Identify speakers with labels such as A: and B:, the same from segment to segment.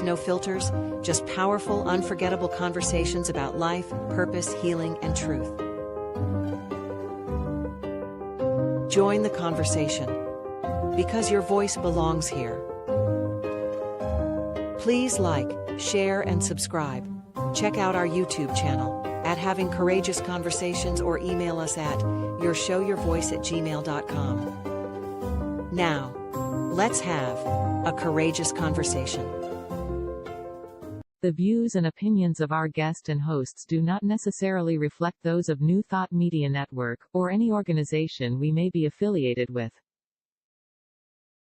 A: no filters, just powerful, unforgettable conversations about life, purpose, healing, and truth. Join the conversation, because your voice belongs here. Please like, share, and subscribe. Check out our YouTube channel at Having Courageous Conversations, or email us at yourshowyourvoice@gmail.com. Now, let's have a courageous conversation.
B: The views and opinions of our guest and hosts do not necessarily reflect those of New Thought Media Network, or any organization we may be affiliated with.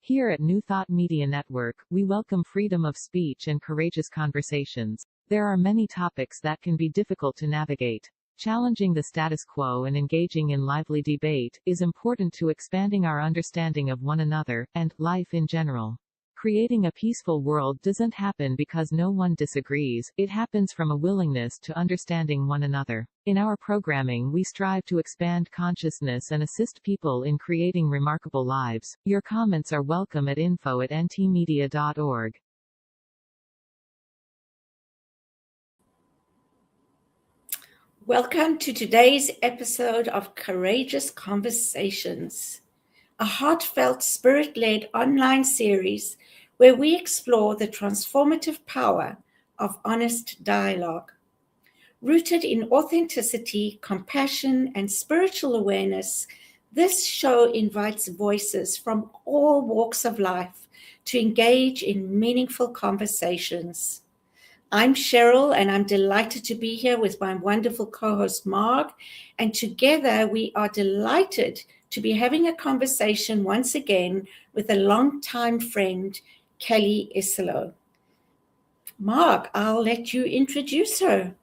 B: Here at New Thought Media Network, we welcome freedom of speech and courageous conversations. There are many topics that can be difficult to navigate. Challenging the status quo and engaging in lively debate is important to expanding our understanding of one another, and life in general. Creating a peaceful world doesn't happen because no one disagrees, it happens from a willingness to understanding one another. In our programming, we strive to expand consciousness and assist people in creating remarkable lives. Your comments are welcome at info@ntmedia.org.
C: Welcome to today's episode of Courageous Conversations, a heartfelt, spirit-led online series where we explore the transformative power of honest dialogue. Rooted in authenticity, compassion, and spiritual awareness, this show invites voices from all walks of life to engage in meaningful conversations. I'm Cheryl, and I'm delighted to be here with my wonderful co-host Marg, and together we are delighted to be having a conversation once again with a longtime friend, Kelly Isola. Marg, I'll let you introduce her.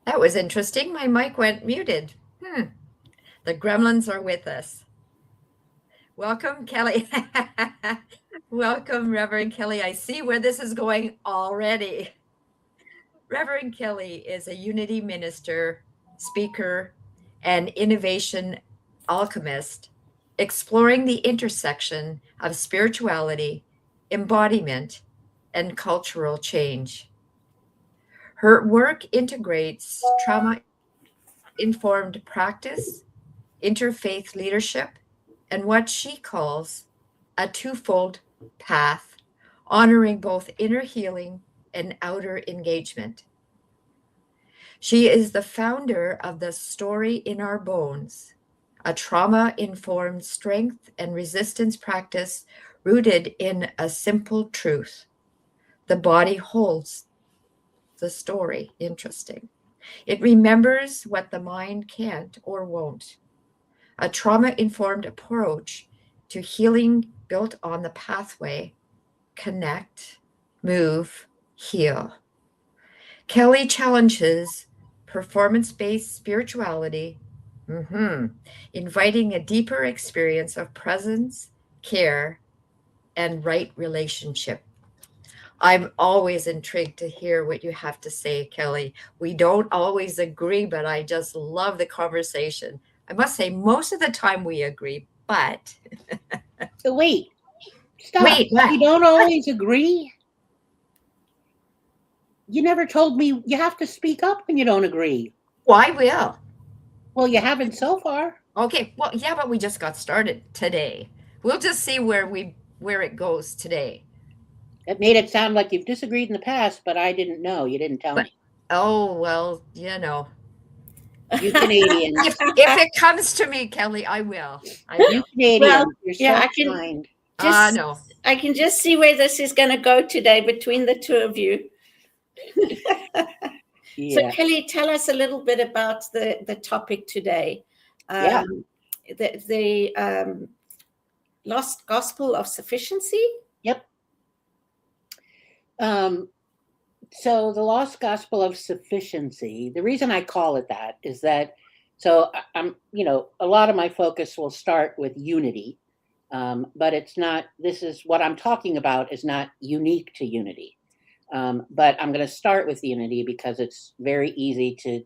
D: That was interesting. My mic went muted. The gremlins are with us. Welcome, Kelly. Welcome, Reverend Kelly. I see where this is going already. Reverend Kelly is a unity minister, speaker, and innovation alchemist, exploring the intersection of spirituality, embodiment, and cultural change. Her work integrates trauma-informed practice, interfaith leadership, and what she calls a twofold path, honoring both inner healing and outer engagement. She is the founder of the Story in Our Bones, a trauma-informed strength and resistance practice rooted in a simple truth. The body holds the story. Interesting. It remembers what the mind can't or won't. A trauma-informed approach to healing built on the pathway, connect, move, heal. Kelly challenges performance-based spirituality, inviting a deeper experience of presence, care, and right relationship. I'm always intrigued to hear what you have to say, Kelly. We don't always agree, but I just love the conversation. I must say, most of the time we agree, but...
E: So wait, stop.
D: Wait, what?
E: We don't always agree? You never told me you have to speak up when you don't agree.
D: Well, I will.
E: Well, you haven't so far.
D: Okay, well, yeah, but we just got started today. We'll just see where it goes today.
E: It made it sound like you've disagreed in the past, but I didn't know. You didn't tell me.
D: Oh, well, you know.
E: You Canadians.
D: If it comes to me, Kelly, I will.
E: You Canadians.
C: Well,
E: you're so
C: yeah, I can-
E: kind.
D: No.
C: I can just see where this is going to go today between the two of you.
E: Yeah.
C: So Kelly, tell us a little bit about the topic today.
E: Yeah.
C: The Lost Gospel of Sufficiency?
E: Yep. So the Lost Gospel of Sufficiency, the reason I call it that is that, so I'm, a lot of my focus will start with unity, but it's not, this is what I'm talking about is not unique to unity. But I'm going to start with unity because it's very easy to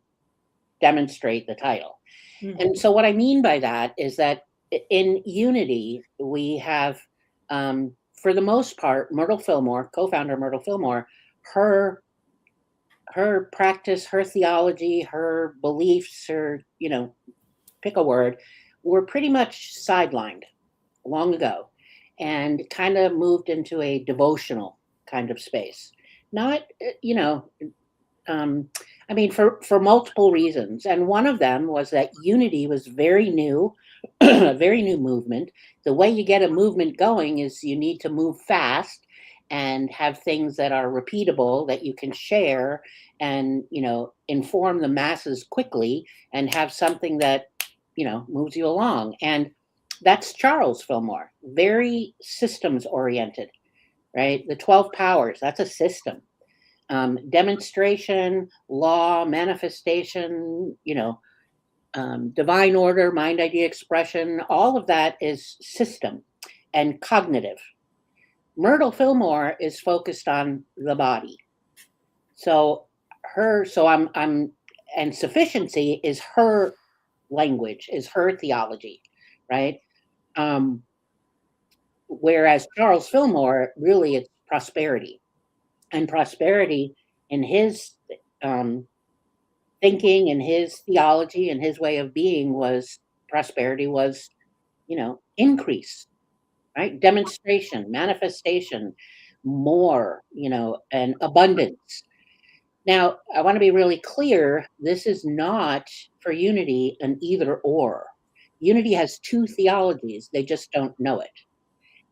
E: demonstrate the title. And so what I mean by that is that in unity, we have, for the most part, Myrtle Fillmore, co-founder Myrtle Fillmore, her practice, her theology, her beliefs, her, pick a word, were pretty much sidelined long ago and kind of moved into a devotional kind of space. Not, for multiple reasons. And one of them was that unity was very new, a very new movement. The way you get a movement going is you need to move fast and have things that are repeatable that you can share and, inform the masses quickly and have something that, moves you along. And that's Charles Fillmore, very systems oriented, right? The 12 powers, that's a system. Demonstration, law, manifestation, divine order, mind, idea, expression, all of that is system and cognitive. Myrtle Fillmore is focused on the body. And sufficiency is her language, is her theology, right? Whereas Charles Fillmore, really, it's prosperity. And prosperity in his thinking and his theology and his way of being was increase, right? Demonstration, manifestation, more, and abundance. Now, I want to be really clear. This is not for unity an either or. Unity has two theologies. They just don't know it.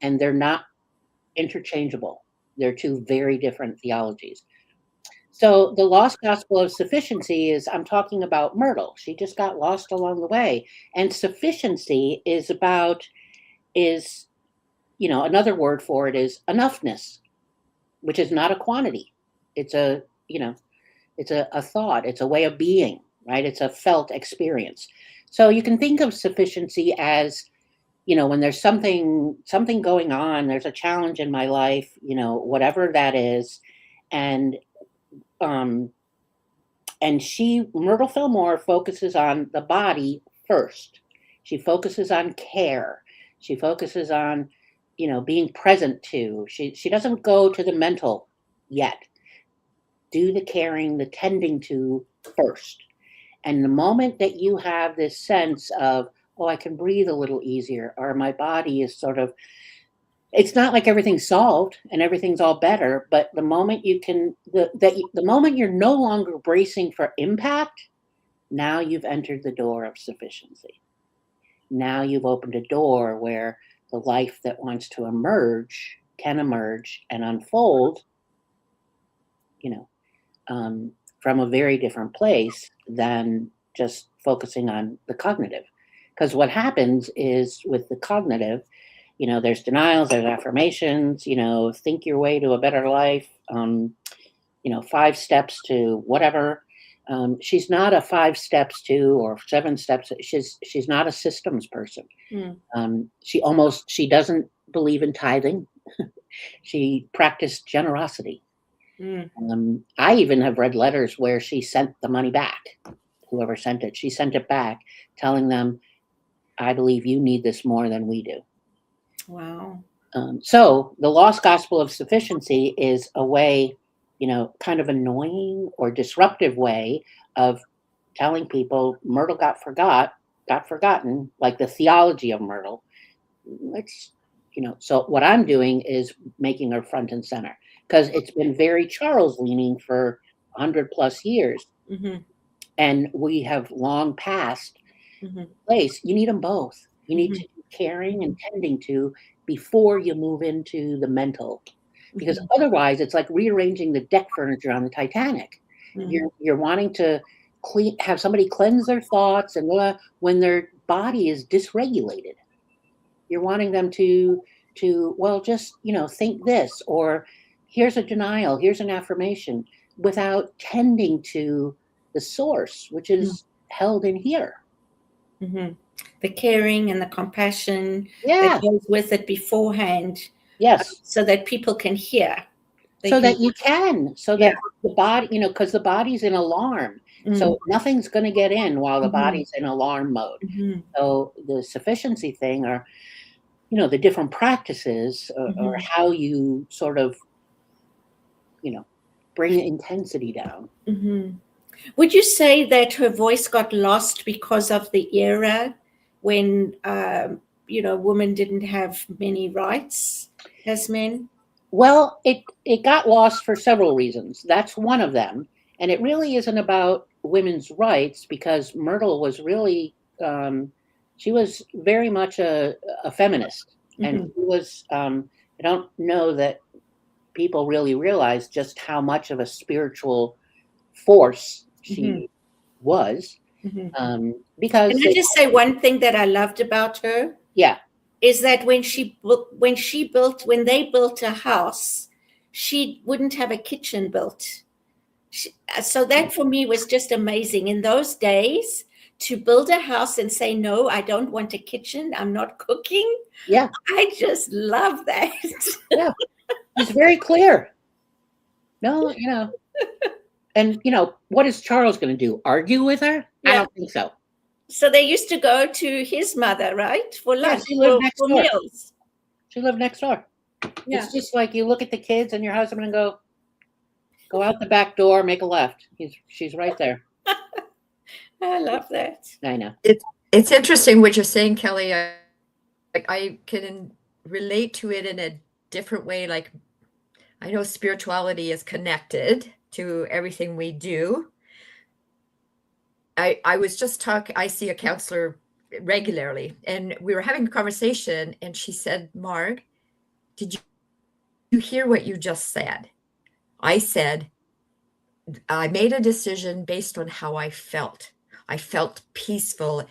E: And they're not interchangeable. They're two very different theologies. So the Lost Gospel of Sufficiency I'm talking about Myrtle. She just got lost along the way. And sufficiency is another word for it is enoughness, which is not a quantity. It's a thought. It's a way of being, right? It's a felt experience. So you can think of sufficiency as, when there's something going on, there's a challenge in my life, whatever that is. And Myrtle Fillmore focuses on the body first. She focuses on care. She focuses on, being present to. She doesn't go to the mental yet. Do the caring, the tending to first. And the moment that you have this sense of, oh, I can breathe a little easier, or my body is sort of, it's not like everything's solved and everything's all better, but the moment the moment you're no longer bracing for impact, now you've entered the door of sufficiency. Now you've opened a door where the life that wants to emerge can emerge and unfold, from a very different place than just focusing on the cognitive. Because what happens is with the cognitive, there's denials, there's affirmations, think your way to a better life, 5 steps to whatever. She's not a 5 steps to or 7 steps. She's not a systems person. She doesn't believe in tithing. She practiced generosity. I even have read letters where she sent the money back. Whoever sent it, she sent it back, telling them, I believe you need this more than we do.
C: Wow.
E: So the Lost Gospel of Sufficiency is a way, kind of annoying or disruptive way of telling people Myrtle got forgotten, like the theology of Myrtle. So what I'm doing is making her front and center, because it's been very Charles leaning for 100 plus years. Mm-hmm. And we have long passed place. You need them both. You need to be caring and tending to before you move into the mental, because otherwise it's like rearranging the deck furniture on the Titanic. You're wanting to have somebody cleanse their thoughts, and when their body is dysregulated, you're wanting them to just think this, or here's a denial, here's an affirmation, without tending to the source, which is held in here.
C: The caring and the compassion that goes with it beforehand.
E: Yes.
C: So that people can hear.
E: That the body, because the body's in alarm. So nothing's going to get in while the
C: Mhm.
E: body's in alarm mode.
C: Mhm.
E: So the sufficiency thing, or the different practices, or
C: Mhm.
E: how you sort of bring the intensity down.
C: Mhm. Would you say that her voice got lost because of the era when, women didn't have many rights as men?
E: Well, it got lost for several reasons. That's one of them, and it really isn't about women's rights, because Myrtle was really she was very much a feminist, and
C: Mhm.
E: she was. I don't know that people really realize just how much of a spiritual force
C: Mhm.
E: she was,
C: Mhm.
E: because
C: Can I just say one thing that I loved about her?
E: yeah,
C: Is that when they built a house, she wouldn't have a kitchen built. So that for me was just amazing. In those days, to build a house and say, no, I don't want a kitchen, I'm not cooking.
E: yeah,
C: I just love that.
E: yeah. It's very clear. No, and what is Charles going to do? Argue with her? I
C: Yeah.
E: don't think so.
C: So they used to go to his mother, right? For
E: Yeah,
C: lunch,
E: she lived next
C: for
E: door.
C: meals.
E: She lived next door.
C: Yeah.
E: It's just like you look at the kids and your husband and go out the back door, make a left. She's right there.
C: I love that.
E: I know.
D: It's interesting what you're saying, Kelly. I can relate to it in a different way. Like, I know spirituality is connected to everything we do. I was just talking, I see a counselor regularly, and we were having a conversation, and she said, Marg, did you hear what you just said? I said, I made a decision based on how I felt. I felt peaceful.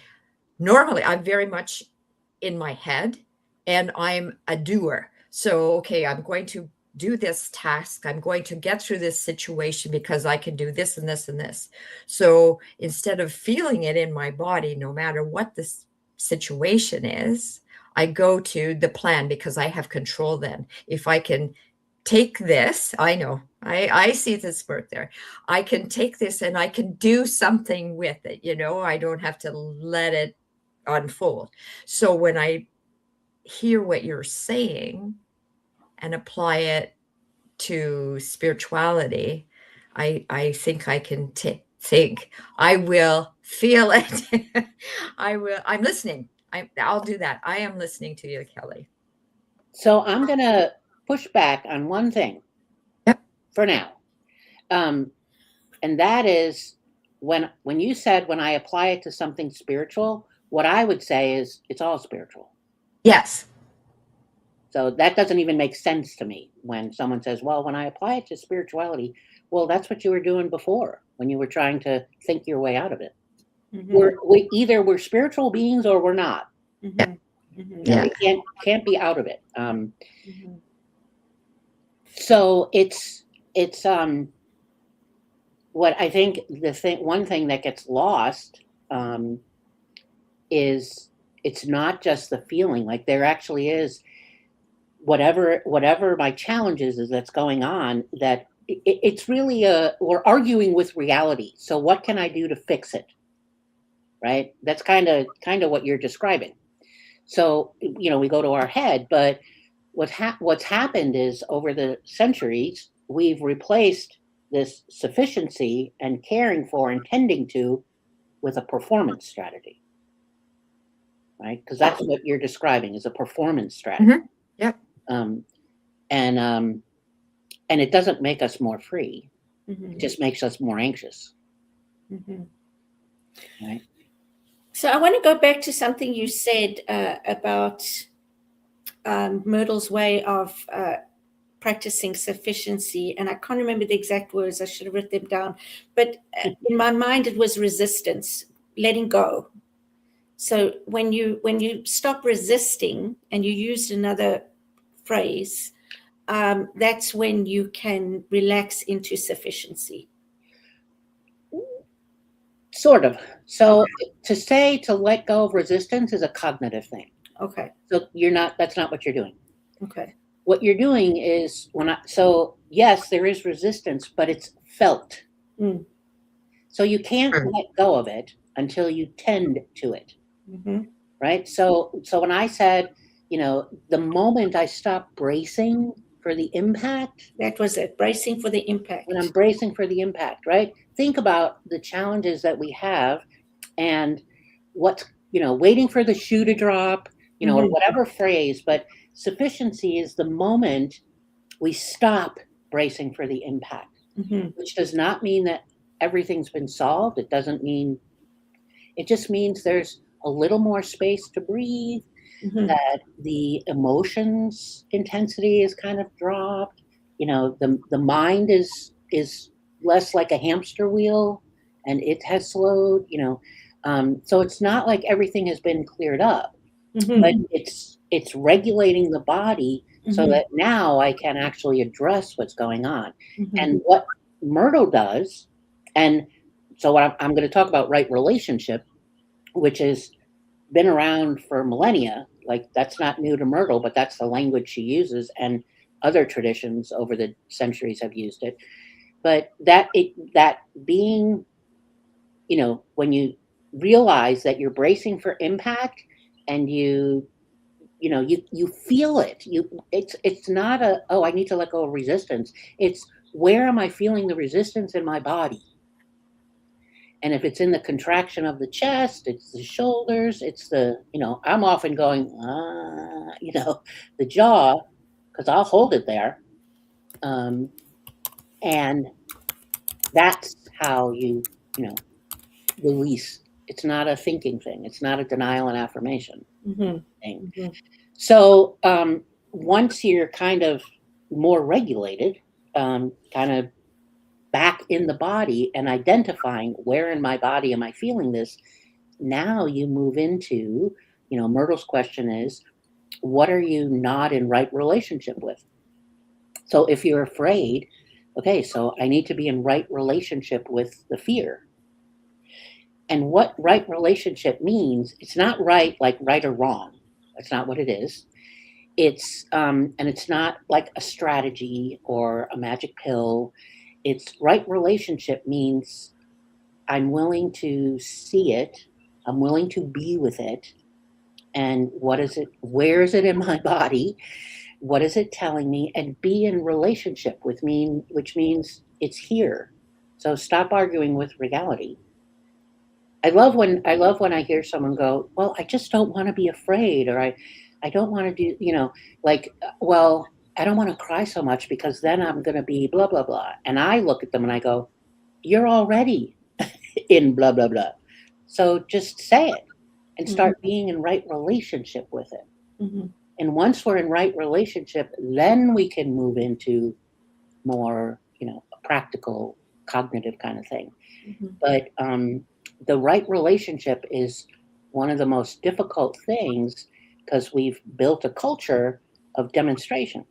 D: Normally, I'm very much in my head, and I'm a doer. So, okay, I'm going to do this task. I'm going to get through this situation because I can do this and this and this. So instead of feeling it in my body, no matter what this situation is, I go to the plan because I have control then. If I can take this, I know, I see this work there. I can take this and I can do something with it. I don't have to let it unfold. So when I hear what you're saying and apply it to spirituality, I think I can think. I will feel it. I'm listening. I'll do that. I am listening to you, Kelly.
E: So I'm going to push back on one thing.
D: Yep.
E: For now. And that is when you said, when I apply it to something spiritual, what I would say is it's all spiritual.
D: Yes.
E: So that doesn't even make sense to me when someone says, well, when I apply it to spirituality, well, that's what you were doing before when you were trying to think your way out of it.
C: Mhm.
E: Either we're spiritual beings or we're not.
C: Mhm. Mhm.
D: Yeah.
E: We can't be out of it.
C: Mhm.
E: So it's what I think one thing that gets lost is it's not just the feeling. Like, there actually is whatever my challenge is that's going on, that it's really we're arguing with reality. So what can I do to fix it? Right? That's kind of what you're describing. So we go to our head, but what's happened is, over the centuries, we've replaced this sufficiency and caring for and tending to with a performance strategy, right? Because that's what you're describing, is a performance strategy.
D: Mm-hmm. Yep.
E: And it doesn't make us more free.
C: Mhm.
E: It just makes us more anxious.
C: Mhm.
E: Right?
C: So I want to go back to something you said about Myrtle's way of practicing sufficiency, and I can't remember the exact words. I should have written them down, but in my mind it was resistance, letting go. So when you stop resisting and you used another phrase, that's when you can relax into sufficiency.
E: Sort of. So to let go of resistance is a cognitive thing.
C: Okay.
E: So that's not what you're doing.
C: Okay.
E: What you're doing is, so yes, there is resistance, but it's felt.
C: Mm.
E: So you can't let go of it until you tend to it. Right. So when I said, the moment I stopped bracing for the impact.
C: That was it, bracing for the impact.
E: When I'm bracing for the impact, right? Think about the challenges that we have and what's, waiting for the shoe to drop, or whatever phrase, but sufficiency is the moment we stop bracing for the impact, which does not mean that everything's been solved. It just means there's a little more space to breathe, that the emotions intensity is kind of dropped. The mind is less like a hamster wheel and it has slowed, so it's not like everything has been cleared up, but it's regulating the body so that now I can actually address what's going on. And what Myrtle does, and so what I'm going to talk about right relationship, which has been around for millennia. Like, that's not new to Myrtle, but that's the language she uses, and other traditions over the centuries have used it. But that being, when you realize that you're bracing for impact and you feel it, it's not I need to let go of resistance. It's, where am I feeling the resistance in my body? And if it's in the contraction of the chest, it's the shoulders, it's the, I'm often going, the jaw, because I'll hold it there. And that's how you, release. It's not a thinking thing. It's not a denial and affirmation thing. So once you're kind of more regulated, kind of back in the body and identifying where in my body am I feeling this, now you move into, Myrtle's question is, what are you not in right relationship with? So if you're afraid, okay, so I need to be in right relationship with the fear. And what right relationship means, it's not right like right or wrong. That's not what it is. It's and it's not like a strategy or a magic pill. It's right relationship means I'm willing to see it. I'm willing to be with it. And what is it? Where is it in my body? What is it telling me? And be in relationship with me, which means it's here. So stop arguing with reality. I love when I hear someone go, well, I just don't want to be afraid, or I don't want to do, well, I don't want to cry so much because then I'm going to be blah, blah, blah. And I look at them and I go, you're already in blah, blah, blah. So just say it and start being in right relationship with it. And once we're in right relationship, then we can move into more, a practical cognitive kind of thing. But the right relationship is one of the most difficult things because we've built a culture of demonstration.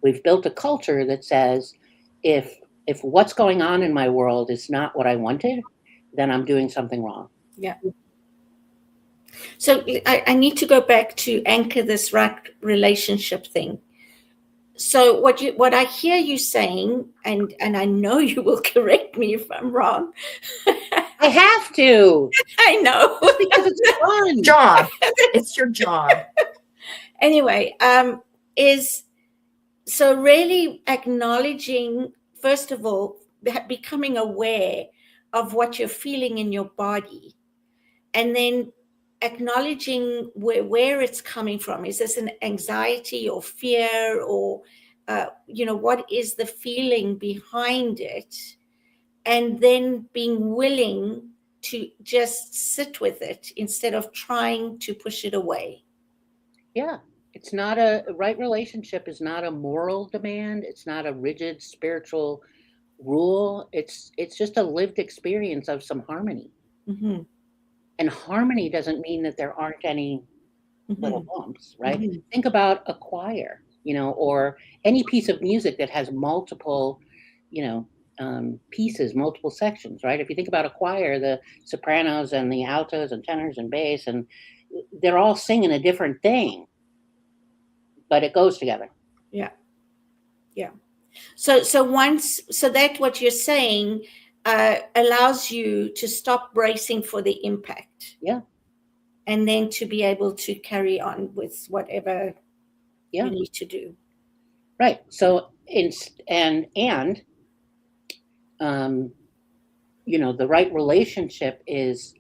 E: We've built a culture that says, if what's going on in my world is not what I wanted, then I'm doing something wrong.
C: Yeah. So I need to go back to anchor this right relationship thing. So what I hear you saying, and I know you will correct me if I'm wrong.
E: I have to.
C: I know.
E: Because it's fun.
D: Job. It's your job.
C: Anyway, is so really acknowledging, first of all, becoming aware of what you're feeling in your body, and then acknowledging where it's coming from. Is this an anxiety or fear, or what is the feeling behind it? And then being willing to just sit with it instead of trying to push it away.
E: Yeah. It's not a right relationship is not a moral demand. It's not a rigid spiritual rule. It's just a lived experience of some harmony. And harmony doesn't mean that there aren't any little bumps, right? Think about a choir, or any piece of music that has multiple, pieces, multiple sections, right? If you think about a choir, the sopranos and the altos and tenors and bass, and they're all singing a different thing, but it goes together.
C: Yeah. So that's what you're saying. allows you to stop bracing for the impact.
E: Yeah.
C: And then to be able to carry on with whatever you need to do.
E: Right. So the right relationship is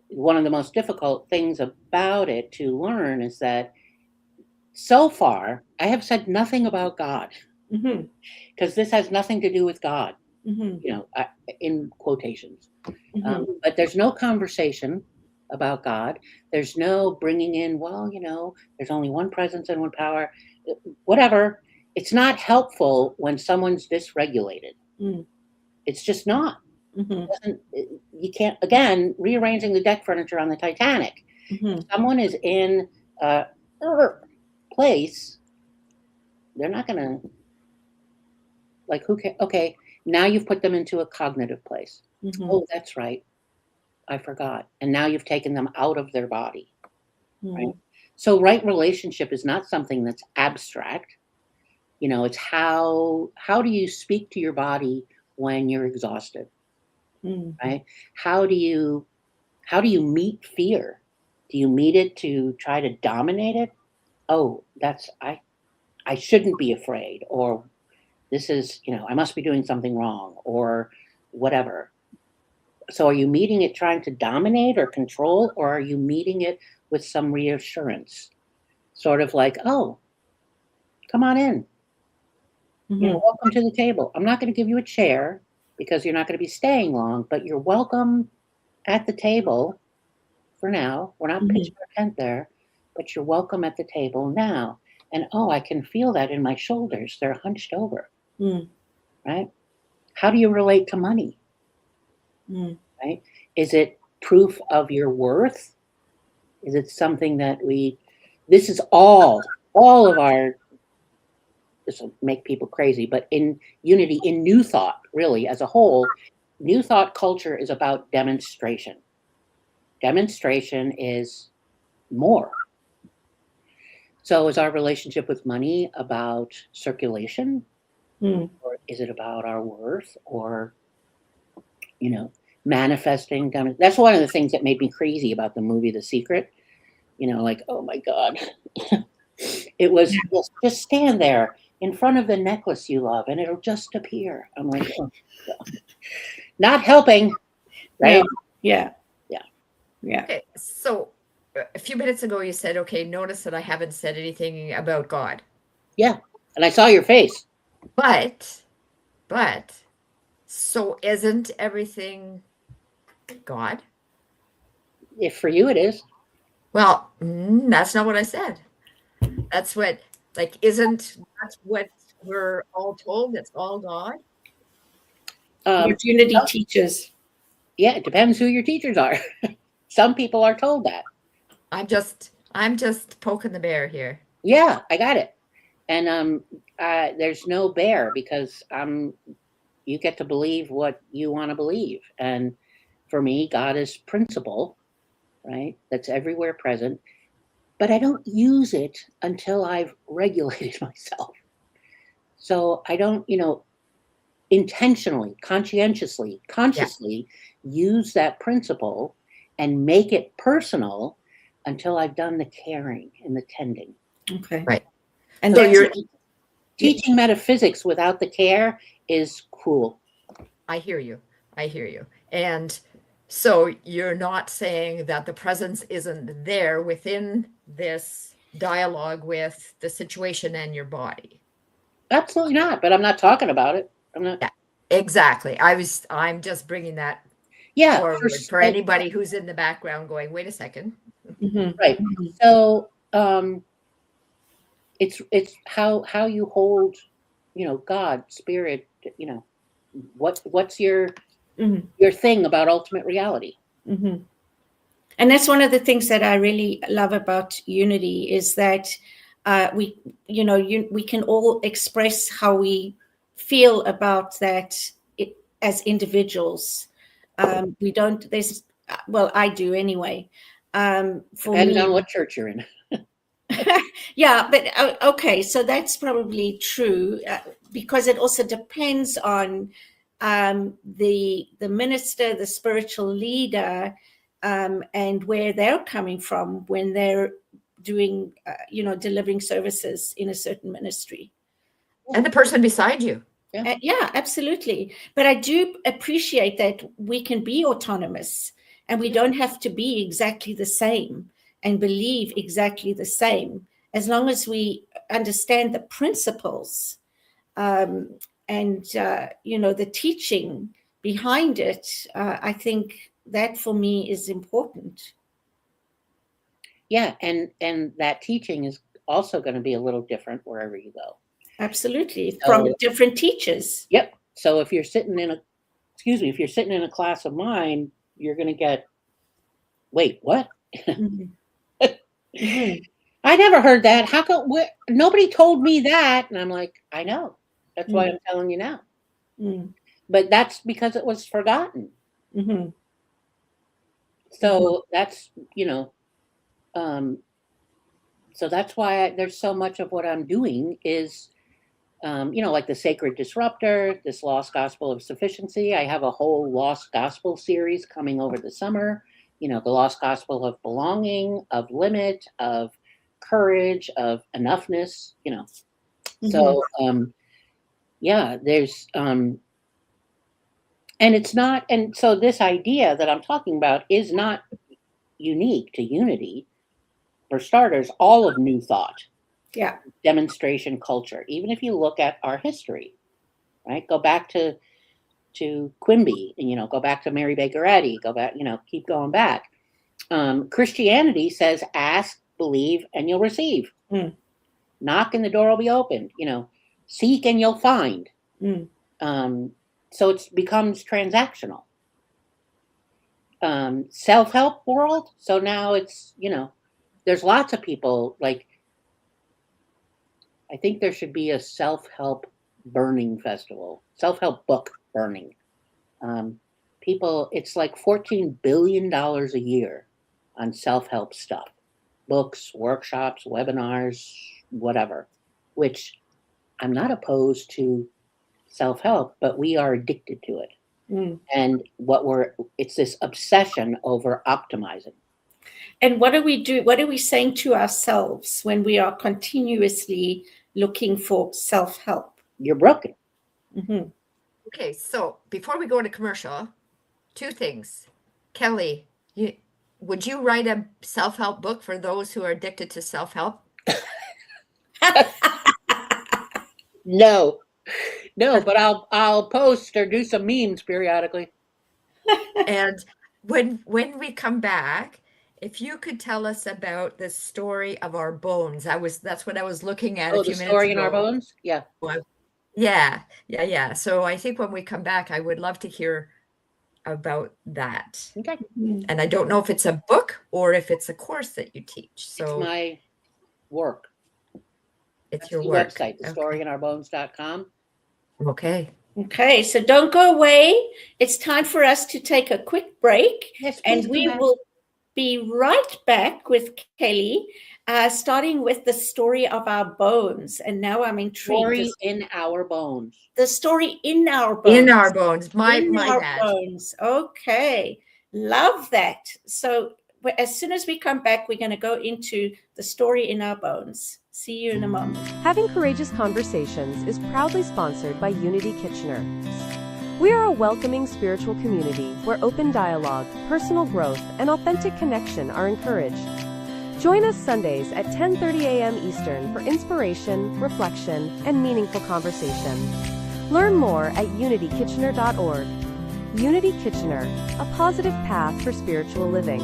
E: one of the most difficult things about it to learn, is that so far I have said nothing about God, because this has nothing to do with God, in quotations. But there's no conversation about God. There's no bringing in, there's only one presence and one power, whatever. It's not helpful when someone's dysregulated. It's just not. You can't, again, rearranging the deck furniture on the Titanic. If someone is in a place, they're not going to, like, okay, now you've put them into a cognitive place. Oh, that's right, I forgot. And now you've taken them out of their body. Right? So right relationship is not something that's abstract. It's how do you speak to your body when you're exhausted? Right? How do you meet fear? Do you meet it to try to dominate it? Oh, I shouldn't be afraid, or this is, I must be doing something wrong, or whatever. So are you meeting it trying to dominate or control, or are you meeting it with some reassurance? Sort of like, oh, come on in. Welcome to the table. I'm not going to give you a chair because you're not going to be staying long, but you're welcome at the table for now. We're not pitching our tent there, but you're welcome at the table now. And oh, I can feel that in my shoulders. They're hunched over. Right? How do you relate to money? Right? Is it proof of your worth? Is it something that this is all of our, this will make people crazy, but in unity, in New Thought, really, as a whole, New Thought culture is about demonstration. Demonstration is more. So is our relationship with money about circulation? Or is it about our worth, or, manifesting? That's one of the things that made me crazy about the movie The Secret. Like, oh my God. It was just stand there in front of the necklace you love and it'll just appear. I'm like, oh God. Not helping, right?
C: Yeah.
D: Okay, so a few minutes ago you said, okay, notice that I haven't said anything about God.
E: Yeah, and I saw your face.
D: But, so isn't everything God?
E: If for you it is.
D: Well, that's not what I said. That's what, that's what we're all told? It's all God?
C: What unity teaches.
E: Yeah, it depends who your teachers are. Some people are told that.
D: I'm just poking the bear here.
E: Yeah, I got it. And there's no bear, because you get to believe what you want to believe. And for me, God is principle, right? That's everywhere present. But I don't use it until I've regulated myself. So I don't, intentionally, conscientiously, consciously use that principle and make it personal until I've done the caring and the tending.
C: Okay.
D: Right.
C: And
D: so you're
E: teaching metaphysics without the care is cruel.
D: I hear you. And so you're not saying that the presence isn't there within this dialogue with the situation and your body.
E: Absolutely not. But I'm not talking about it. I'm not.
D: Yeah, exactly. I'm just bringing that forward for anybody who's in the background going, wait a second.
E: Right. So it's how you hold, God, spirit, what's your thing about ultimate reality.
C: And that's one of the things that I really love about unity, is that we can all express how we feel about that as individuals. We don't, I do anyway.
E: Depends on what church you're in.
C: Yeah, but okay, so that's probably true, because it also depends on the minister, the spiritual leader, and where they're coming from when they're doing, delivering services in a certain ministry.
D: And the person beside you.
C: Yeah, absolutely. But I do appreciate that we can be autonomous and we don't have to be exactly the same and believe exactly the same, as long as we understand the principles and, the teaching behind it. I think that for me is important.
E: Yeah, and that teaching is also going to be a little different wherever you go.
C: Absolutely, from different teachers.
E: Yep. So if you're sitting in a class of mine, you're going to get, wait, what?
C: Mm-hmm.
E: I never heard that. How come nobody told me that? And I'm like, I know. That's why I'm telling you now.
C: Mm-hmm.
E: But that's because it was forgotten.
C: Mm-hmm.
E: So that's, so that's why there's so much of what I'm doing is, like the Sacred Disruptor, this Lost Gospel of Sufficiency. I have a whole Lost Gospel series coming over the summer. The Lost Gospel of Belonging, of Limit, of Courage, of Enoughness. So there's and it's not, and so this idea that I'm talking about is not unique to Unity. For starters, all of New Thought, demonstration culture, even if you look at our history, right? Go back to Quimby, and go back to Mary Baker Eddy, go back, keep going back. Christianity says, ask, believe, and you'll receive. Knock and the door will be opened. Seek and you'll find. So it becomes transactional. Self-help world. So now it's, there's lots of people, like, I think there should be a self-help burning festival, self-help book burning. People, it's like $14 billion a year on self-help stuff, books, workshops, webinars, whatever, which I'm not opposed to self-help, but we are addicted to it. And it's this obsession over optimizing.
C: And what do we do? What are we saying to ourselves when we are continuously looking for self-help?
E: You're broken.
C: Mm-hmm.
D: Okay, so before we go to commercial, two things. Kelly, would you write a self-help book for those who are addicted to self-help?
E: No, but I'll post or do some memes periodically.
D: And when we come back, if you could tell us about the story of our bones. That's what I was looking at a few minutes ago.
E: The story in our bones? Yeah.
D: Yeah. So I think when we come back, I would love to hear about that.
E: Okay.
D: And I don't know if it's a book or if it's a course that you teach. So
E: it's my work.
D: It's your work.
E: Website, thestoryinourbones.com.
C: Okay, so don't go away. It's time for us to take a quick break.
E: Yes,
C: and we will be right back with Kelly, starting with the story of our bones. And now I'm intrigued.
E: Story in our bones.
C: The story in our bones.
D: In our bones. My bad.
C: Bones. Okay. Love that. So as soon as we come back, we're going to go into the story in our bones. See you in a moment.
F: Having Courageous Conversations is proudly sponsored by Unity Kitchener. We are a welcoming spiritual community where open dialogue, personal growth, and authentic connection are encouraged. Join us Sundays at 10:30 a.m. Eastern for inspiration, reflection, and meaningful conversation. Learn more at unitykitchener.org. Unity Kitchener, a positive path for spiritual living.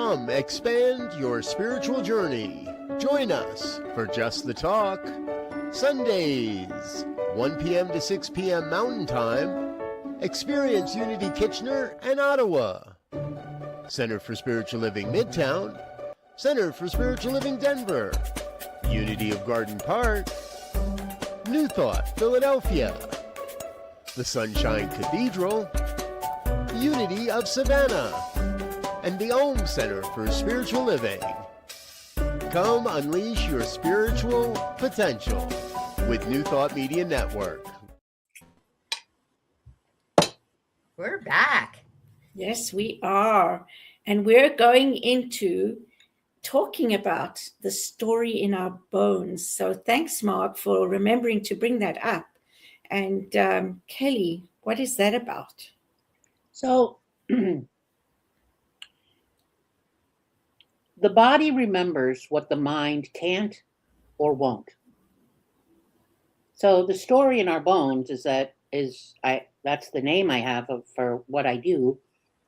G: Come expand your spiritual journey. Join us for Just the Talk, Sundays, 1 p.m. to 6 p.m. Mountain Time. Experience Unity Kitchener and Ottawa. Center for Spiritual Living Midtown, Center for Spiritual Living Denver, Unity of Garden Park, New Thought Philadelphia, the Sunshine Cathedral, Unity of Savannah, and the Ohm Center for Spiritual Living. Come unleash your spiritual potential with New Thought Media Network.
D: We're back.
C: Yes, we are. And we're going into talking about the story in our bones. So thanks, Mark, for remembering to bring that up. And Kelly, what is that about?
E: So the body remembers what the mind can't or won't. So the story in our bones that's the name I have for what I do,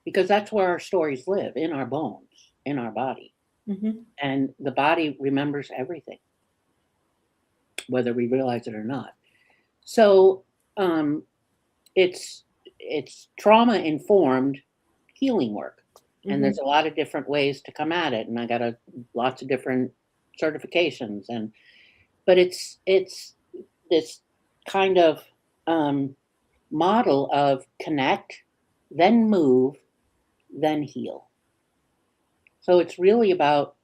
E: because that's where our stories live, in our bones, in our body.
C: Mm-hmm.
E: And the body remembers everything, whether we realize it or not. So it's trauma-informed healing work. Mm-hmm. And there's a lot of different ways to come at it. And I got lots of different certifications. But it's this kind of model of connect, then move, then heal. So it's really about,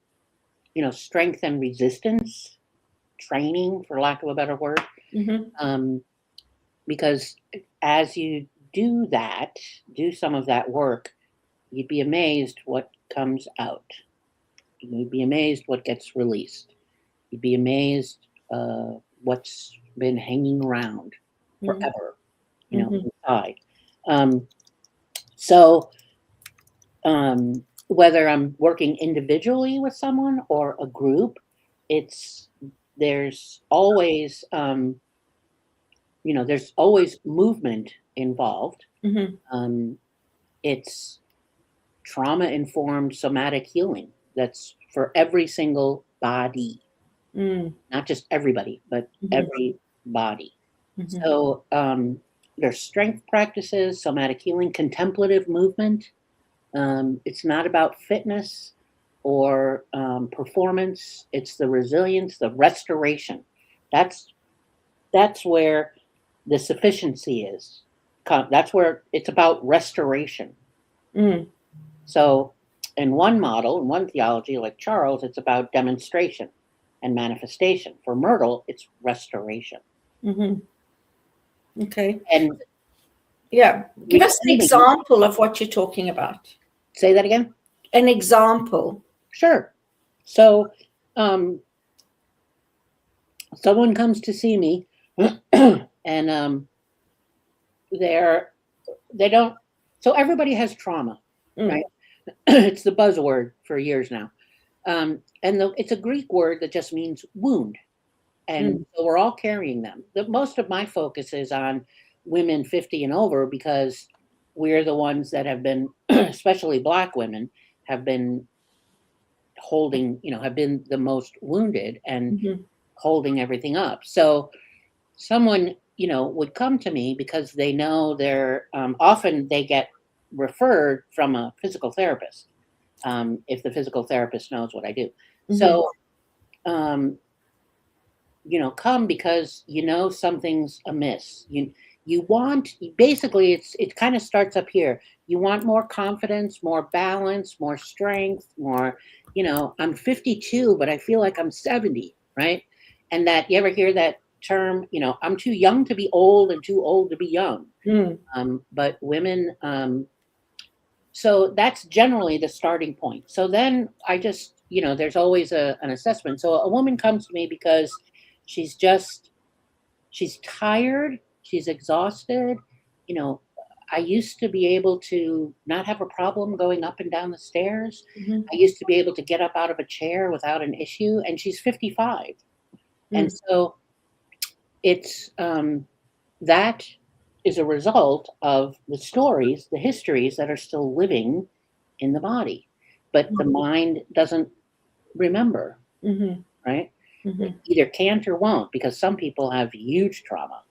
E: strength and resistance, training, for lack of a better word. Mm-hmm. Because as you do some of that work, you'd be amazed what comes out. You'd be amazed what gets released. You'd be amazed what's been hanging around forever, inside. Whether I'm working individually with someone or a group, there's always there's always movement involved. Mm-hmm. It's trauma-informed somatic healing. That's for every single body, not just everybody, but every body. Mm-hmm. So there's strength practices, somatic healing, contemplative movement. It's not about fitness or performance. It's the resilience, the restoration. That's where the sufficiency is. That's where it's about restoration. Mm. So in one model, in one theology, like Charles, it's about demonstration and manifestation. For Myrtle, it's restoration.
C: Mm-hmm. Okay.
E: And
C: yeah, give us an example of what you're talking about.
E: Say that again?
C: An example.
E: Sure. So someone comes to see me and so everybody has trauma, right? It's the buzzword for years now. It's a Greek word that just means wound. And so we're all carrying them. Most of my focus is on women 50 and over, because we're the ones that have been, especially Black women, have been holding, have been the most wounded and holding everything up. So someone, would come to me because they know often they get referred from a physical therapist, if the physical therapist knows what I do. Mm-hmm. So, come because something's amiss. Basically it kind of starts up here. You want more confidence, more balance, more strength, more, I'm 52, but I feel like I'm 70, right? And that, you ever hear that term, I'm too young to be old and too old to be young. But women, so that's generally the starting point. So then I just, there's always an assessment. So a woman comes to me because she's tired, she's exhausted. I used to be able to not have a problem going up and down the stairs. Mm-hmm. I used to be able to get up out of a chair without an issue, and she's 55. And so it's that is a result of the stories, the histories that are still living in the body. but the mind doesn't remember, right? It either can't or won't, because some people have huge trauma,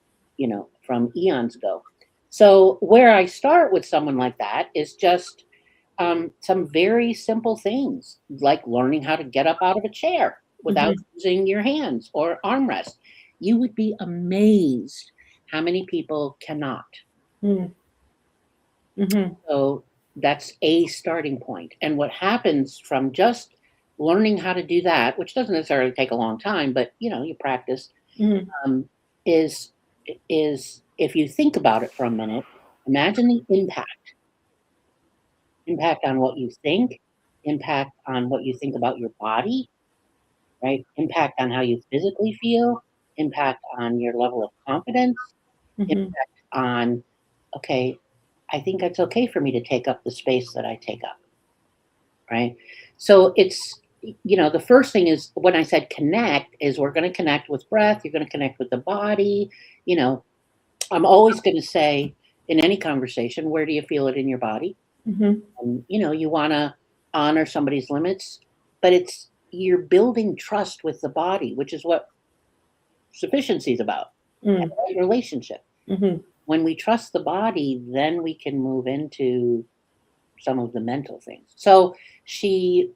E: from eons ago. So where I start with someone like that is just some very simple things, like learning how to get up out of a chair without using your hands or armrest. You would be amazed how many people cannot. So that's a starting point. And what happens from just learning how to do that, which doesn't necessarily take a long time, but you practice, is if you think about it for a minute, imagine the impact on what you think, impact on what you think about your body, right? Impact on how you physically feel, impact on your level of confidence, impact on, okay, I think it's okay for me to take up the space that I take up, right? So it's, the first thing is, when I said connect, is we're going to connect with breath, you're going to connect with the body. I'm always going to say in any conversation, where do you feel it in your body? You want to honor somebody's limits, but you're building trust with the body, which is what sufficiency is about, and relationship. When we trust the body, then we can move into some of the mental things. So she,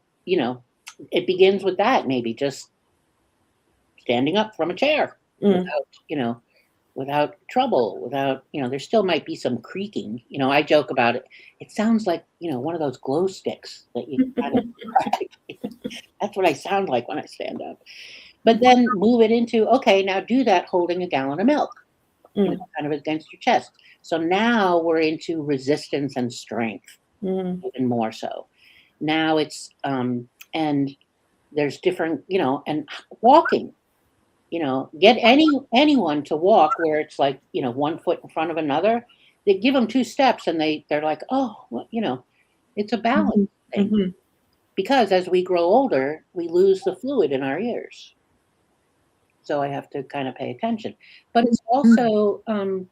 E: it begins with that, maybe just standing up from a chair without trouble, without, there still might be some creaking. I joke about it. It sounds like, one of those glow sticks that you kind of, that's what I sound like when I stand up. But then move it into, okay, now do that holding a gallon of milk, kind of against your chest. So now we're into resistance and strength, even more so. Now it's, and there's different, and walking. Get anyone to walk where it's like, one foot in front of another. They give them 2 steps and they're like, oh, well, it's a balance thing. Because as we grow older, we lose the fluid in our ears. So I have to kind of pay attention. But it's also, and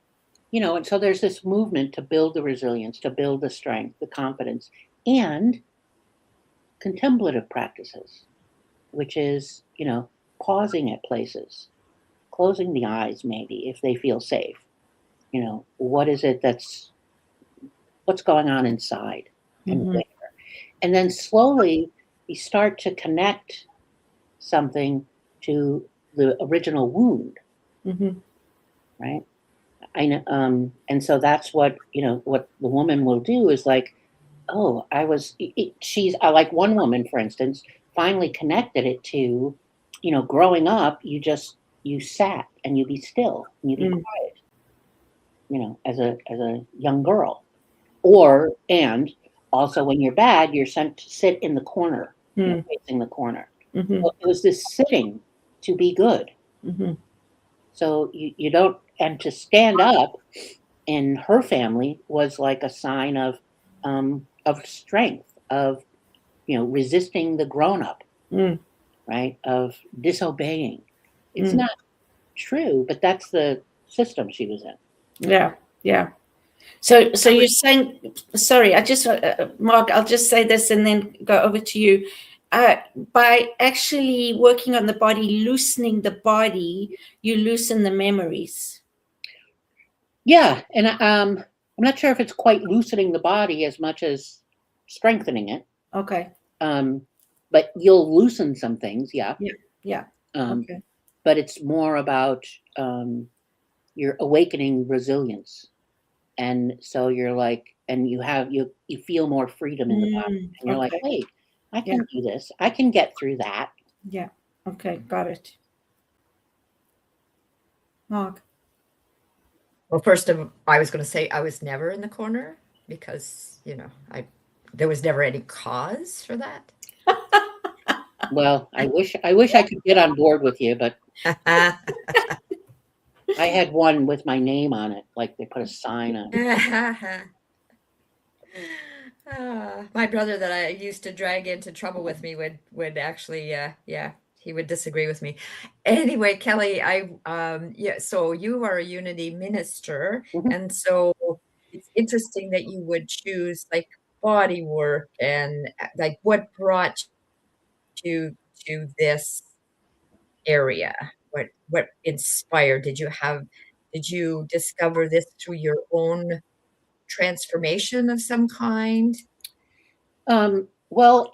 E: so there's this movement to build the resilience, to build the strength, the confidence, and contemplative practices, which is, pausing at places, closing the eyes, maybe, if they feel safe. What is it what's going on inside and where? And then slowly we start to connect something to the original wound, right? I know, and so that's what, what the woman will do is like, oh, she's like one woman, for instance, finally connected it to, growing up, you sat and you be still and you be quiet, as a young girl, and also when you're bad, you're sent to sit in the corner, facing the corner. Well, it was this sitting to be good. So you don't, and to stand up in her family was like a sign of strength, of, resisting the grown up, right? Of disobeying. It's not true, but that's the system she was in.
C: Yeah. So you're saying, sorry, I just, Mark, I'll just say this and then go over to you. By actually working on the body, loosening the body, you loosen the memories.
E: Yeah, and I'm not sure if it's quite loosening the body as much as strengthening it.
C: Okay.
E: But you'll loosen some things, yeah.
C: Yeah. Okay.
E: But it's more about your awakening resilience, and so you're like, and you feel more freedom in the body, and you're like, wait, I can do this. I can get through that.
C: Yeah. Okay. Got it. Mark.
D: Well, first I was going to say I was never in the corner because, there was never any cause for that.
E: Well, I wish I could get on board with you, but I had one with my name on it, like they put a sign on it.
D: My brother that I used to drag into trouble with me would actually, he would disagree with me. Anyway, Kelly, so you are a Unity minister, and so it's interesting that you would choose, like, body work and like what brought you to this area? What inspired? Did you discover this through your own transformation of some kind?
E: Well,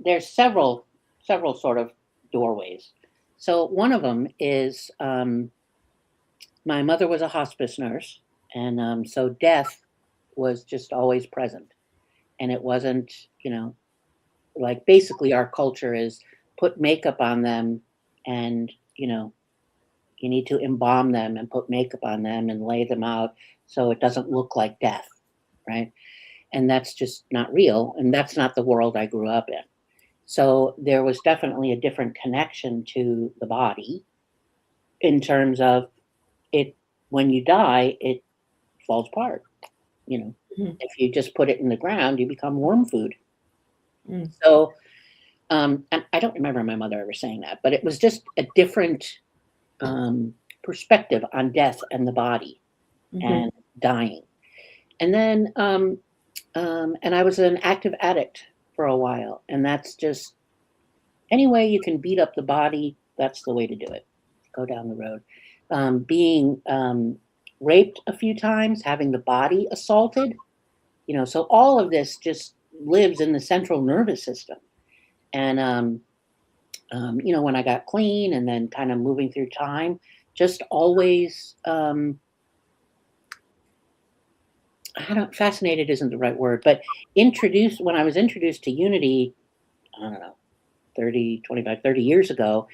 E: there's several sort of doorways. So one of them is my mother was a hospice nurse, and so death was just always present, and it wasn't, like basically our culture is put makeup on them, and you need to embalm them and put makeup on them and lay them out so it doesn't look like death, right? And that's just not real, and that's not the world I grew up in. So there was definitely a different connection to the body in terms of it. When you die, it falls apart. If you just put it in the ground, you become worm food. So, and I don't remember my mother ever saying that, but it was just a different perspective on death and the body and dying. And then, and I was an active addict for a while, and that's just any way you can beat up the body, that's the way to do it. Go down the road. Being raped a few times, having the body assaulted, so all of this just lives in the central nervous system. And, when I got clean and then kind of moving through time, just always, fascinated isn't the right word, but when I was introduced to unity, I don't know, 30 years ago,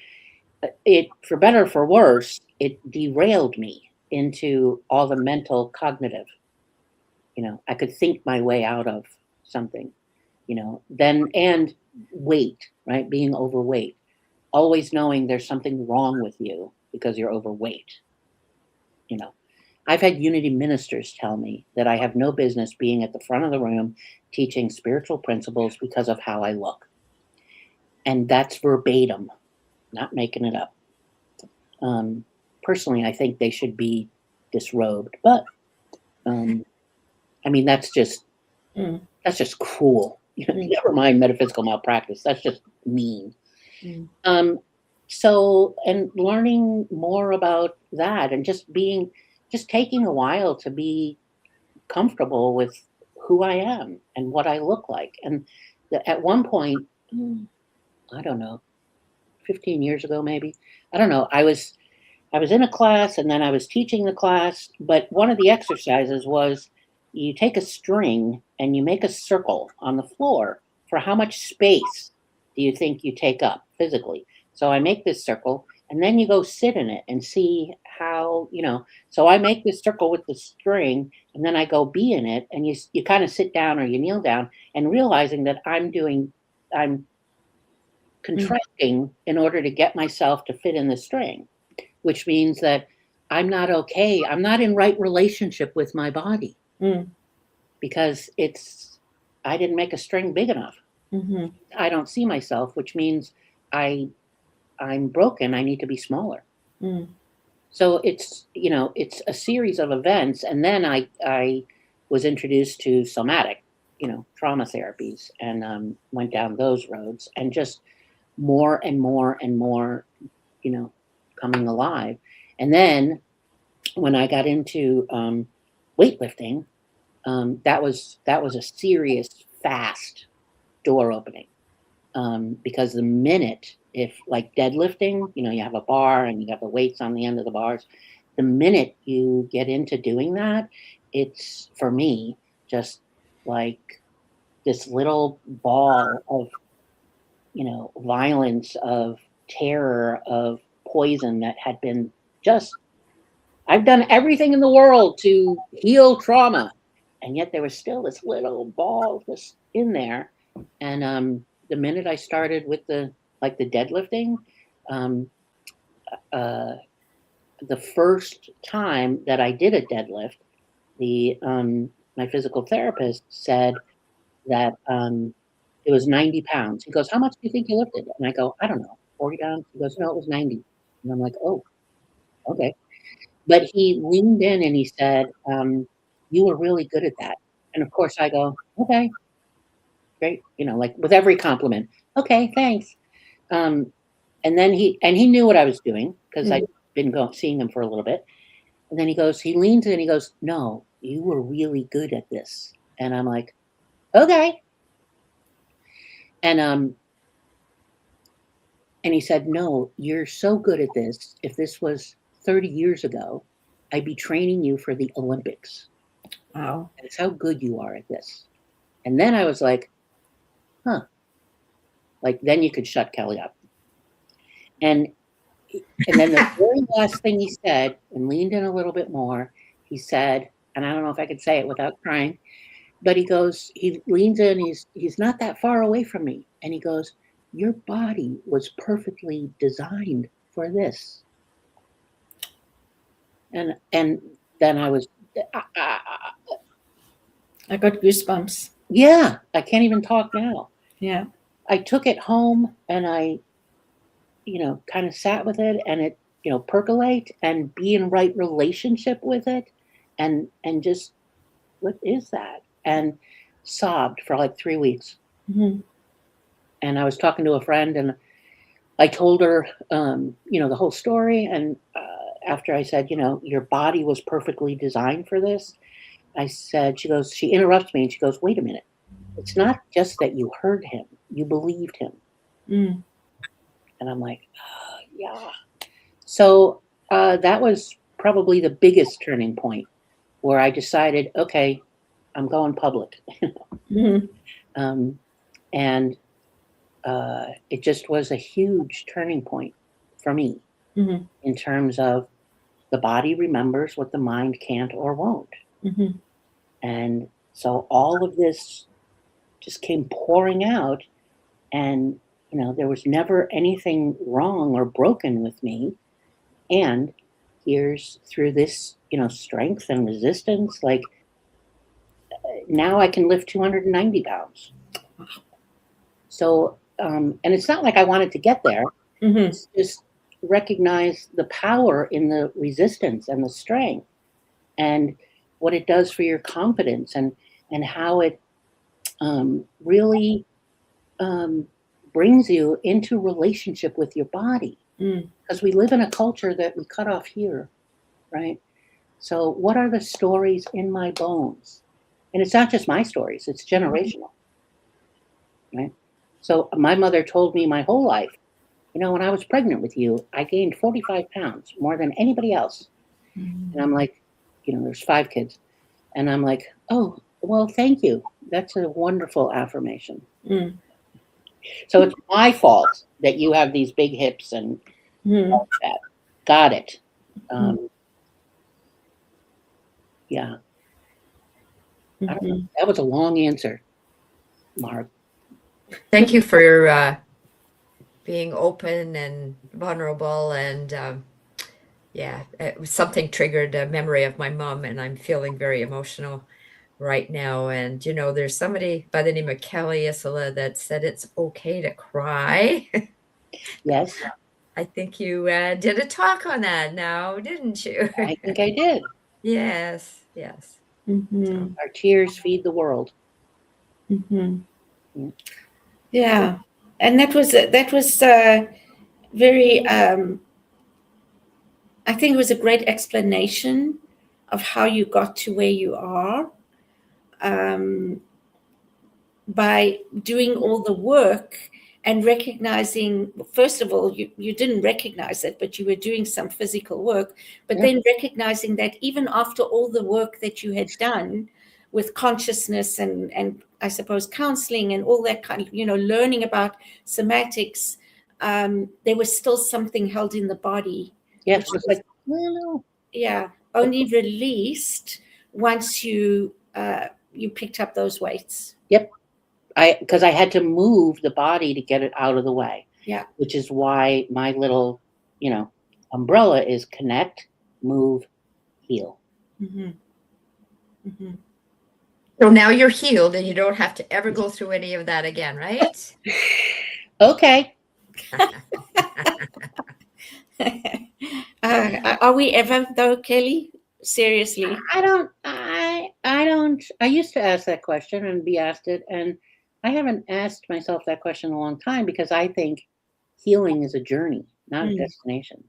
E: it, for better or for worse, it derailed me into all the mental cognitive. I could think my way out of something, and weight, right? Being overweight, always knowing there's something wrong with you because you're overweight. I've had unity ministers tell me that I have no business being at the front of the room teaching spiritual principles because of how I look. And that's verbatim, not making it up. Personally, I think they should be disrobed, but that's just cruel. Never mind metaphysical malpractice. That's just mean. So, and learning more about that, and just taking a while to be comfortable with who I am and what I look like. And at one point, I don't know, 15 years ago, maybe, I don't know, I was in a class, and then I was teaching the class, but one of the exercises was you take a string and you make a circle on the floor for how much space do you think you take up physically. So I make this circle, and then you go sit in it and see how, so I make this circle with the string, and then I go be in it, and you kind of sit down or you kneel down, and realizing that I'm contracting in order to get myself to fit in the string, which means that I'm not okay. I'm not in right relationship with my body because I didn't make a string big enough. I don't see myself, which means I'm broken. I need to be smaller. So it's a series of events. And then I was introduced to somatic, trauma therapies, and went down those roads, and just more and more and more, coming alive. And then when I got into weightlifting, that was a serious, fast door opening. Because the minute, if like deadlifting, you have a bar and you have the weights on the end of the bars, the minute you get into doing that, it's, for me, just like this little ball of, violence, of terror, of poison that had been I've done everything in the world to heal trauma, and yet there was still this little ball just in there. And the minute I started with the deadlifting, the first time that I did a deadlift, my physical therapist said that it was 90 pounds. He goes, "How much do you think you lifted?" And I go, "I don't know, 40 pounds." He goes, "No, it was 90. And I'm like, "Oh, okay." But he leaned in and he said, you were really good at that. And of course I go, okay, great. Like with every compliment, okay, thanks. And then he knew what I was doing because I'd been seeing him for a little bit. And then he leans in and he goes, no, you were really good at this. And I'm like, okay. And he said, no, you're so good at this. If this was 30 years ago, I'd be training you for the Olympics.
C: Wow.
E: That's how good you are at this. And then I was like, huh. Like, then you could shut Kelly up. And then the very last thing he said, and leaned in a little bit more, he said, and I don't know if I could say it without crying, but he leans in, he's not that far away from me. And he goes, your body was perfectly designed for this. And then I was,
C: I got goosebumps.
E: yeah, I can't even talk now.
C: Yeah.
E: I took it home and I, kind of sat with it and it, percolate and be in right relationship with it and just, what is that? And sobbed for like 3 weeks.
C: Mm-hmm.
E: And I was talking to a friend and I told her, the whole story. And after I said, your body was perfectly designed for this, I said, she interrupts me and she goes, wait a minute. It's not just that you heard him, you believed him.
C: Mm.
E: And I'm like, oh, yeah. So that was probably the biggest turning point where I decided, okay, I'm going public.
C: Mm-hmm.
E: And it just was a huge turning point for me in terms of the body remembers what the mind can't or won't.
C: Mm-hmm.
E: And so all of this just came pouring out and, there was never anything wrong or broken with me. And here's through this, strength and resistance, like now I can lift 290 pounds. So, and it's not like I wanted to get there.
C: Mm-hmm.
E: It's just recognize the power in the resistance and the strength and what it does for your confidence and how it really brings you into relationship with your body. Because we live in a culture that we cut off here, right? So what are the stories in my bones? And it's not just my stories, it's generational, right? So my mother told me my whole life, when I was pregnant with you, I gained 45 pounds, more than anybody else. And I'm like, there's 5 kids. And I'm like, oh, well, thank you. That's a wonderful affirmation. So it's my fault that you have these big hips and all that. Got it. Yeah. I don't know. That was a long answer, Mark.
D: Thank you for being open and vulnerable. And something triggered a memory of my mom, and I'm feeling very emotional right now. And, there's somebody by the name of Kelly Isola that said it's okay to cry.
E: Yes.
D: I think you did a talk on that now, didn't you?
E: I think I did.
D: Yes.
C: Mm-hmm.
E: Our tears feed the world.
C: Mm-hmm. Yeah. And that was very, I think it was a great explanation of how you got to where you are. By doing all the work and recognizing, first of all, you didn't recognize it, but you were doing some physical work, but then recognizing that even after all the work that you had done with consciousness and I suppose counseling and all that kind of, learning about somatics, there was still something held in the body.
E: Yes.
C: Which was only released once you picked up those weights.
E: Yep. Because I had to move the body to get it out of the way.
C: Yeah.
E: Which is why my little, umbrella is connect, move, heal.
C: Mm-hmm. Mm-hmm.
D: So now you're healed and you don't have to ever go through any of that again, right?
E: Okay.
C: Are we ever though, Kelly? Seriously?
E: I I used to ask that question and be asked it, and I haven't asked myself that question in a long time because I think healing is a journey, not a destination.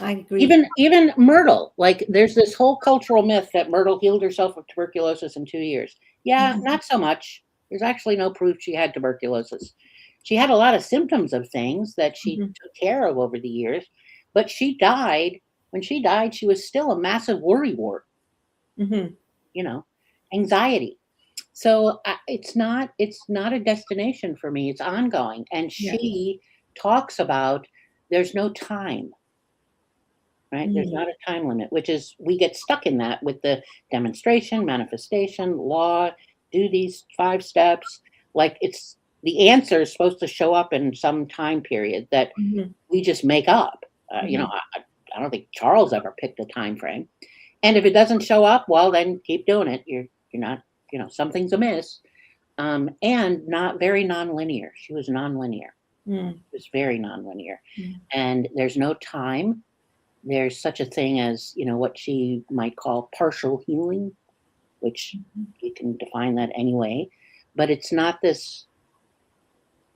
C: I agree.
E: Even Myrtle, like there's this whole cultural myth that Myrtle healed herself of tuberculosis in 2 years. Yeah, not so much. There's actually no proof she had tuberculosis. She had a lot of symptoms of things that she took care of over the years, but she died. When she died, she was still a massive worrywart. You know, anxiety. So it's not a destination for me. It's ongoing. And she talks about there's no time, right? There's not a time limit, which is we get stuck in that with the demonstration, manifestation, law, do these 5 steps. Like it's the answer is supposed to show up in some time period that we just make up. You know, I don't think Charles ever picked a time frame. And if it doesn't show up, well, then keep doing it. You're not, you know, something's amiss. And not very nonlinear. She was nonlinear. It was very nonlinear. And there's no time. There's such a thing as, you know, what she might call partial healing, which you can define that anyway. But it's not this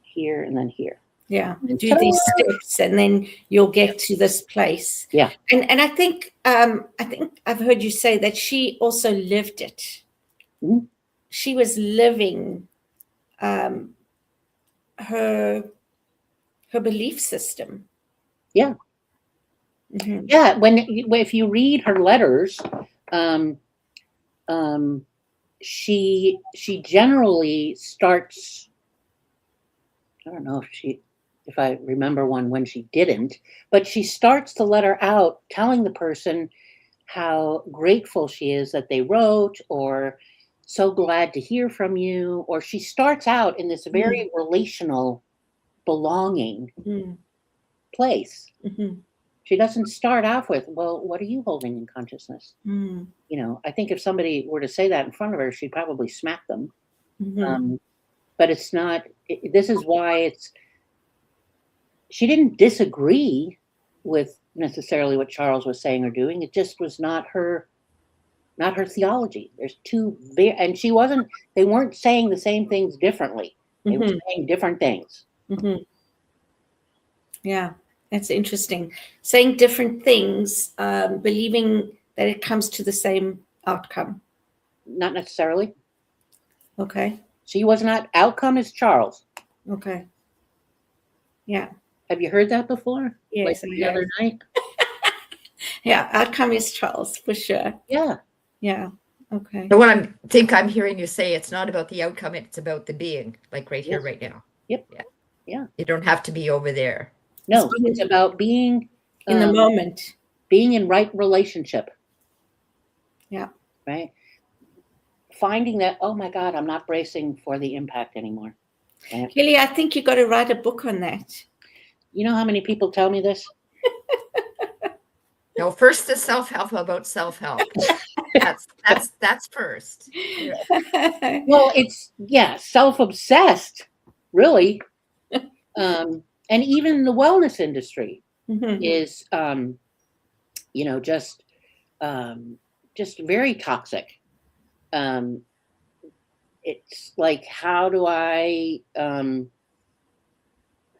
E: here and then here.
C: Yeah, do these steps and then you'll get to this place.
E: Yeah.
C: And I think I've heard you say that she also lived it. She was living her belief system.
E: Yeah. Yeah, if you read her letters, she generally starts, I don't know if I remember one when she didn't, but she starts the letter out telling the person how grateful she is that they wrote, or so glad to hear from you, or she starts out in this very relational, belonging place. She doesn't start off with, well, what are you holding in consciousness? You know, I think if somebody were to say that in front of her, she'd probably smack them. But it's not, this is why she didn't disagree with necessarily what Charles was saying or doing. It just was not her theology. There's and they weren't saying the same things differently. They were saying different things.
C: Yeah, that's interesting. Saying different things, believing that it comes to the same outcome.
E: Not necessarily.
C: Okay.
E: She was not. Outcome is Charles.
C: Okay. Yeah.
E: Have you heard that before?
C: Yes.
E: Like the other night?
C: Yeah, outcome is Charles, for sure.
E: Yeah.
C: Yeah. Okay.
D: So what I'm hearing you say, it's not about the outcome, it's about the being, like right here, right now.
E: Yep.
D: Yeah. You don't have to be over there.
E: No, it's about being
C: in the moment.
E: Being in right relationship.
C: Yeah.
E: Right? Finding that, oh my God, I'm not bracing for the impact anymore.
C: Kelly, I think you got to write a book on that.
E: You know how many people tell me this?
D: No, first the self-help about self-help. That's first. Yeah.
E: Well, it's self-obsessed, really. And even the wellness industry is just very toxic. It's like, how do I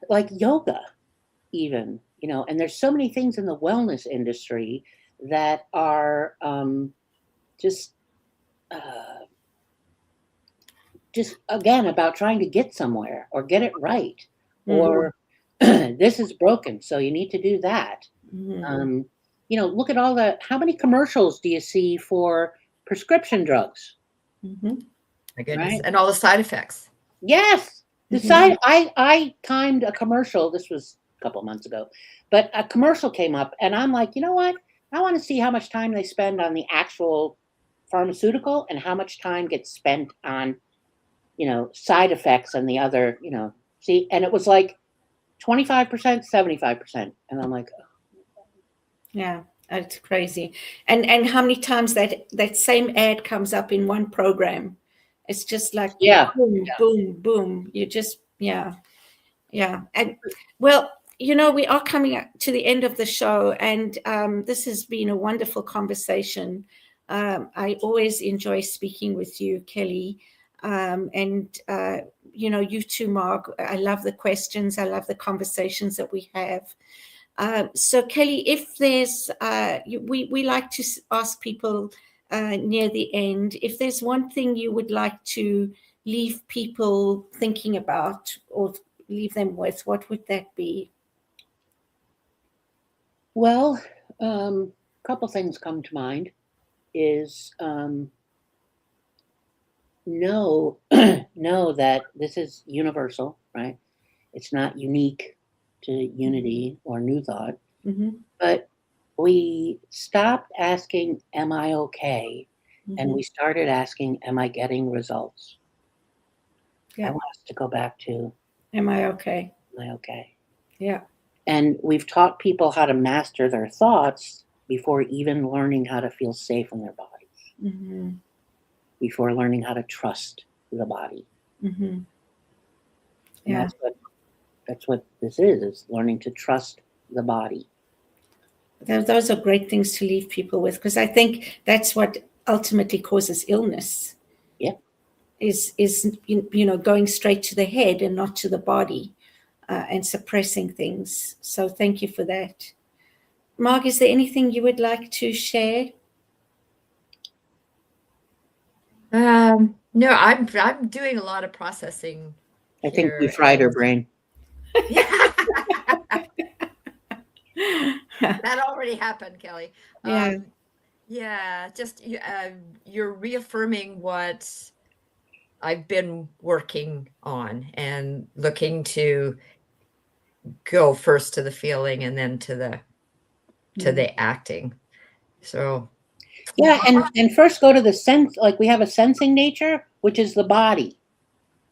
E: like yoga even, and there's so many things in the wellness industry that are just again about trying to get somewhere or get it right, or this is broken, so you need to do that. Look at how many commercials do you see for prescription drugs?
D: My goodness.
E: Right?
D: And all the side effects.
E: Yes. I timed a commercial. This was a couple of months ago, but a commercial came up and I'm like, you know what? I want to see how much time they spend on the actual pharmaceutical and how much time gets spent on, side effects and the other, see, and it was like 25%, 75%. And I'm like, oh.
C: Yeah, it's crazy. And how many times that same ad comes up in one program? It's just like, boom, boom, boom. You just, yeah. And well, we are coming up to the end of the show, and this has been a wonderful conversation. I always enjoy speaking with you, Kelly. You too, Mark. I love the questions. I love the conversations that we have. So, Kelly, if there's, we like to ask people near the end, if there's one thing you would like to leave people thinking about or leave them with, what would that be?
E: Well, a couple things come to mind is know that this is universal, right? It's not unique to Unity or New Thought, but we stopped asking, am I okay? And we started asking, am I getting results? I want us to go back to,
C: am I okay?
E: Am I okay?
C: Yeah.
E: And we've taught people how to master their thoughts before even learning how to feel safe in their bodies, before learning how to trust the body.
C: Yeah.
E: That's what this is learning to trust the body.
C: Those are great things to leave people with, because I think that's what ultimately causes illness.
E: Yeah.
C: Is going straight to the head and not to the body, and suppressing things. So thank you for that. Mark, is there anything you would like to share?
D: No, I'm doing a lot of processing.
E: I think we fried her brain.
D: That already happened, Kelly.
C: Yeah.
D: Just you're reaffirming what I've been working on and looking to go first to the feeling and then to the acting. So
E: yeah, and first go to the sense, like we have a sensing nature, which is the body.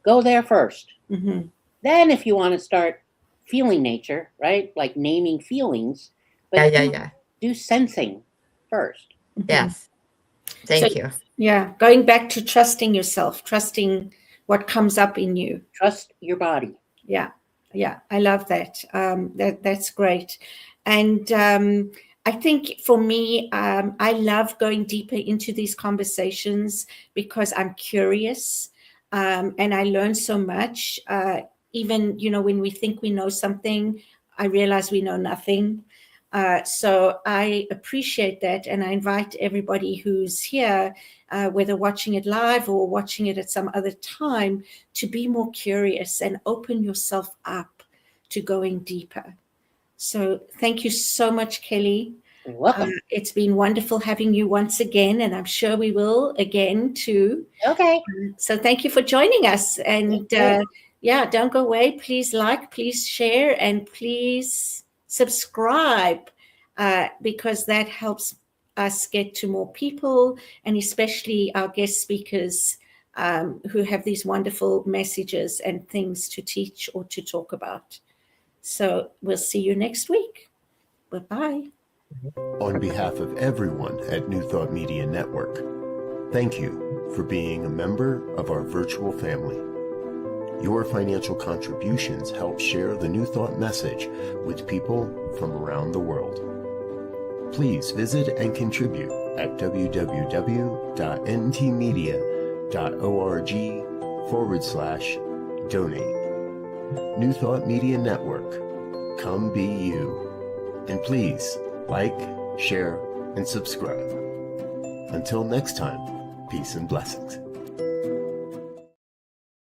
E: Go there first. Then if you want to start feeling nature, right? Like naming feelings, but do sensing first.
D: Yes. Thank you.
C: Yeah, going back to trusting yourself, trusting what comes up in you.
E: Trust your body.
C: Yeah, I love that. That's great. And I think for me, I love going deeper into these conversations because I'm curious, and I learn so much. Even, when we think we know something, I realize we know nothing. So I appreciate that. And I invite everybody who's here, whether watching it live or watching it at some other time, to be more curious and open yourself up to going deeper. So thank you so much, Kelly.
E: You're welcome.
C: It's been wonderful having you once again, and I'm sure we will again too.
E: Okay.
C: So thank you for joining us. And don't go away. Please like, please share, and please subscribe, because that helps us get to more people, and especially our guest speakers who have these wonderful messages and things to teach or to talk about. So we'll see you next week. Bye-bye.
G: On behalf of everyone at New Thought Media Network, thank you for being a member of our virtual family. Your financial contributions help share the New Thought message with people from around the world. Please visit and contribute at www.ntmedia.org/donate. New Thought Media Network, come be you. And please like, share, and subscribe. Until next time, peace and blessings.